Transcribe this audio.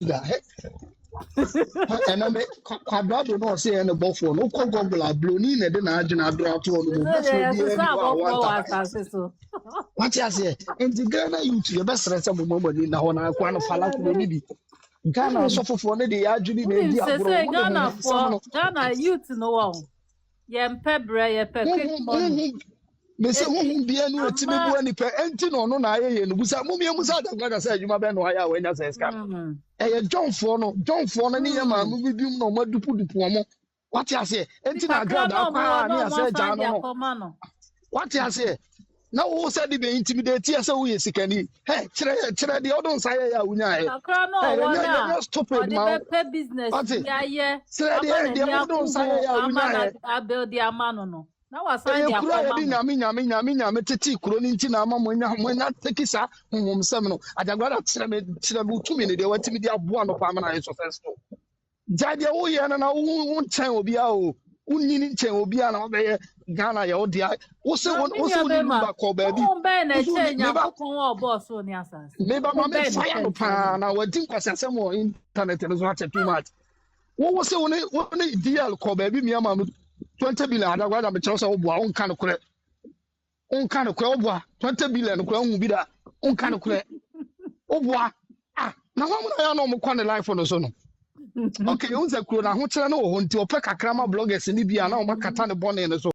And I quadrado no say and buffer no Google bloni ne de na agina adra to no No, there's a about what you say? And the Ghana youth, your best rest of moment in the Hona, one Falak, maybe Ghana suffer for the Ajuni, Ghana youth no one. Yem pebre, ye quick money. They say, who be any Timmy any per empty no I and was a mummy Musa, I said, you might be no higher when I say, John Forno, any man, we do no more to put the pomo. What you say? Empty na grad, I said, John. What you say? Now, who said it be intimidated? Yes, we is canny. Hey, try the other side. Hey, stupid man. Business. Yeah. The other side. I build the amano. Now I say, I'm teti kroninti na ama mwenya tekisa seminal. Adagwara tiramu 2 minutes. They were to me the abuan of Pamana successful. Jadia Oya na won chen obi a o. Unini chen obi a na obeye Ghana ya odia. Also back call baby. Maybe my fire no pan. Now we think was some more internet and watch too much. What was the deal call baby? Me 20 billion. I got a chance of one kind of credit. On kind of crowd, 20 billion crown be that on kind of credit. Oh, boy. Ah, now I know more kind of life on the zone. Okay, unza kuna hochela no honti opeka krama bloggers ni bia na o makata ne bone ne so